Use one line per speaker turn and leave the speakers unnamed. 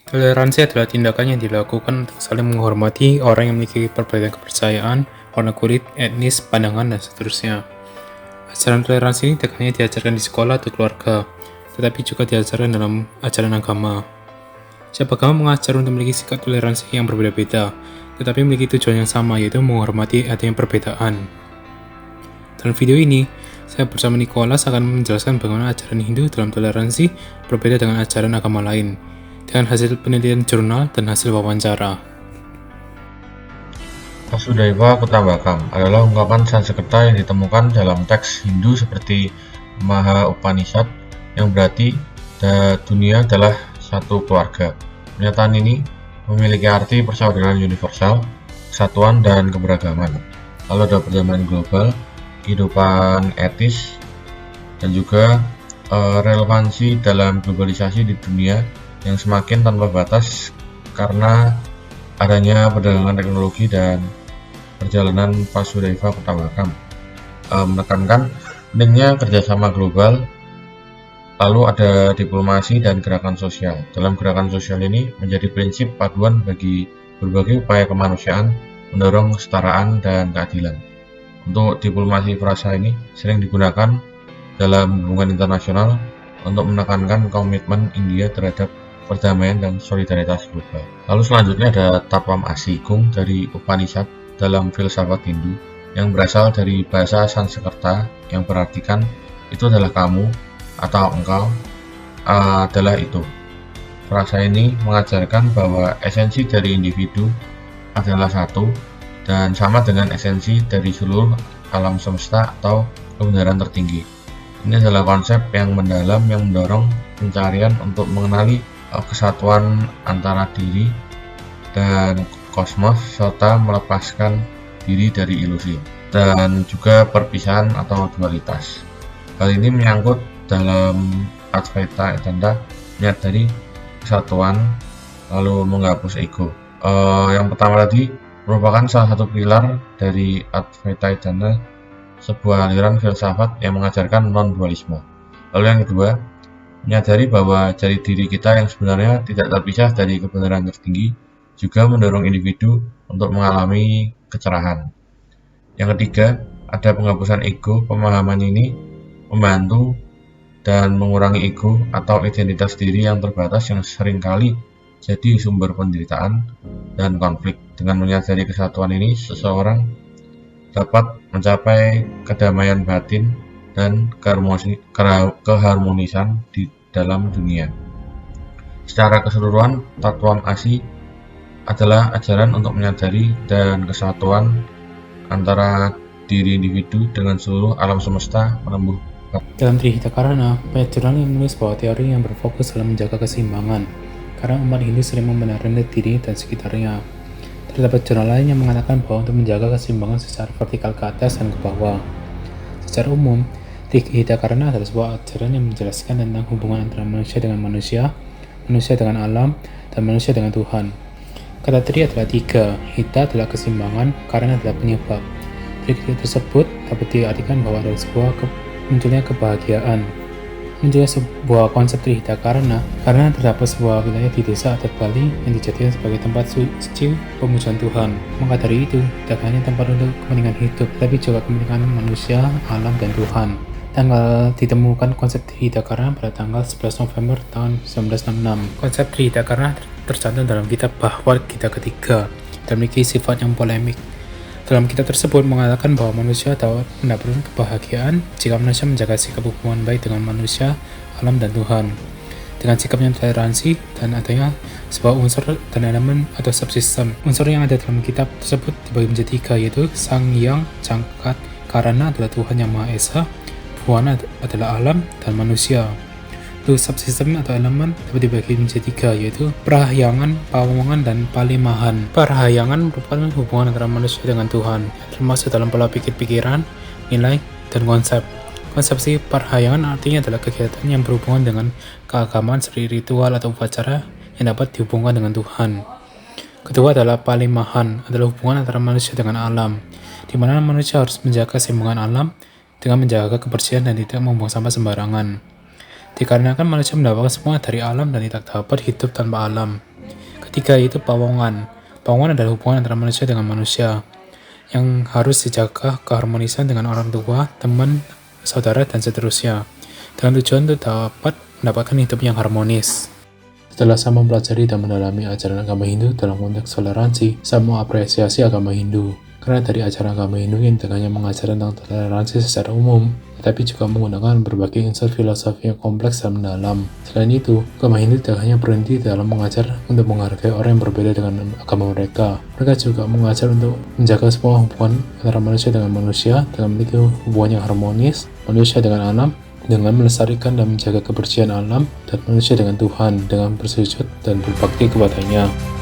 Toleransi adalah tindakan yang dilakukan untuk saling menghormati orang yang memiliki perbedaan kepercayaan, warna kulit, etnis, pandangan, dan seterusnya. Ajaran toleransi ini tidak hanya diajarkan di sekolah atau keluarga, tetapi juga diajarkan dalam ajaran agama. Setiap agama mengajar untuk memiliki sikap toleransi yang berbeda-beda, tetapi memiliki tujuan yang sama, yaitu menghormati adanya perbedaan. Dalam video ini, saya bersama Nicholas akan menjelaskan bagaimana ajaran Hindu dalam toleransi berbeda dengan ajaran agama lain, dengan hasil penelitian jurnal dan hasil wawancara.
Vasudhaiva Kutumbakam adalah ungkapan Sanskerta yang ditemukan dalam teks Hindu seperti Maha Upanishad yang berarti dunia adalah satu keluarga. Pernyataan ini memiliki arti persaudaraan universal, kesatuan, dan keberagaman. Lalu ada perdamaian global, kehidupan etis, dan juga relevansi dalam globalisasi di dunia yang semakin tanpa batas karena adanya perdagangan teknologi dan perjalanan Vasudhaiva Kutumbakam menekankan pentingnya kerjasama global. Lalu ada diplomasi dan gerakan sosial. Dalam gerakan sosial ini menjadi prinsip paduan bagi berbagai upaya kemanusiaan mendorong kesetaraan dan keadilan. Untuk diplomasi frasa ini sering digunakan dalam hubungan internasional untuk menekankan komitmen India terhadap perdamaian dan solidaritas global. Lalu selanjutnya ada Tatwam Asi Gung dari Upanishad dalam filsafat Hindu yang berasal dari bahasa Sanskerta yang berartikan itu adalah kamu atau engkau adalah itu. Frasa ini mengajarkan bahwa esensi dari individu adalah satu dan sama dengan esensi dari seluruh alam semesta atau kebenaran tertinggi. Ini adalah konsep yang mendalam yang mendorong pencarian untuk mengenali kesatuan antara diri dan kosmos serta melepaskan diri dari ilusi dan juga perpisahan atau dualitas. Hal ini menyangkut dalam Advaita Vedanta menyadari kesatuan lalu menghapus ego. Yang pertama tadi merupakan salah satu pilar dari Advaita Vedanta, sebuah aliran filsafat yang mengajarkan non-dualisme. Lalu yang kedua, menyadari bahwa jati diri kita yang sebenarnya tidak terpisah dari kebenaran tertinggi juga mendorong individu untuk mengalami kecerahan. Yang ketiga, ada penghapusan ego. Pemahaman ini membantu dan mengurangi ego atau identitas diri yang terbatas yang seringkali jadi sumber penderitaan dan konflik. Dengan menyadari kesatuan ini, seseorang dapat mencapai kedamaian batin dan keharmonisan di dalam dunia. Secara keseluruhan, Tatwam Asi adalah ajaran untuk menyadari dan kesatuan antara diri individu dengan seluruh alam semesta menembus.
Dalam Trihitakarana, banyak jurnal yang menulis bahwa teori yang berfokus dalam menjaga keseimbangan, karena umat Hindu sering membenarkan diri dan sekitarnya. Terdapat jurnal lain yang mengatakan bahwa untuk menjaga keseimbangan secara vertikal ke atas dan ke bawah. Secara umum, Trihitakarana adalah sebuah ajaran yang menjelaskan tentang hubungan antara manusia dengan manusia dengan alam, dan manusia dengan Tuhan. Kata tri adalah tiga, hita adalah keseimbangan, karena adalah penyebab. Tri tersebut dapat diartikan bahwa ada sebuah munculnya kebahagiaan. Munculnya sebuah konsep Trihita karena terdapat sebuah wilayah di desa adat Bali yang dijadikan sebagai tempat suci pemujaan Tuhan. Maka dari itu, tidak hanya tempat untuk kepentingan hidup, tapi juga kepentingan manusia, alam, dan Tuhan. Tanggal ditemukan konsep Trihita karena pada tanggal 11 November tahun 1966. Konsep Trihita karena tercantum dalam kitab Bhagavad Gita ketiga dan memiliki sifat yang polemik. Dalam kitab tersebut mengatakan bahwa manusia dapat mendapatkan kebahagiaan jika manusia menjaga sikap hubungan baik dengan manusia, alam, dan Tuhan. Dengan sikap yang toleransi dan adanya sebuah unsur dan elemen atau subsistem. Unsur yang ada dalam kitab tersebut dibagi menjadi tiga, yaitu Sang Hyang Jangkat Karana adalah Tuhan yang Maha Esa, Bhuwana adalah alam, dan manusia. Untuk subsistem atau elemen dapat dibagi menjadi tiga, yaitu Prahyangan, Pawangan, dan Palimahan. Prahyangan merupakan hubungan antara manusia dengan Tuhan, termasuk dalam pola pikir-pikiran, nilai, dan konsep. Konsepsi Prahyangan artinya adalah kegiatan yang berhubungan dengan keagamaan seperti ritual atau upacara yang dapat dihubungkan dengan Tuhan. Kedua adalah Palimahan, adalah hubungan antara manusia dengan alam, di mana manusia harus menjaga keseimbangan alam dengan menjaga kebersihan dan tidak membuang sampah sembarangan. Dikarenakan manusia mendapatkan semua dari alam dan tidak dapat hidup tanpa alam. Ketiga yaitu pawongan. Pawongan adalah hubungan antara manusia dengan manusia yang harus dijaga keharmonisan dengan orang tua, teman, saudara, dan seterusnya, dengan tujuan untuk dapat mendapatkan hidup yang harmonis. Setelah saya mempelajari dan mendalami ajaran agama Hindu dalam konteks toleransi, saya mengapresiasi agama Hindu. Karena dari ajaran agama Hindu yang tidak hanya mengajar tentang toleransi secara umum, tetapi juga menggunakan berbagai unsur filosofi yang kompleks dan mendalam. Selain itu, agama Hindu tidak hanya berhenti dalam mengajar untuk menghargai orang yang berbeda dengan agama mereka. Mereka juga mengajar untuk menjaga semua hubungan antara manusia dengan manusia dengan memiliki hubungan yang harmonis, manusia dengan alam, dengan melestarikan dan menjaga kebersihan alam, dan manusia dengan Tuhan dengan bersujud dan berbakti kepadanya.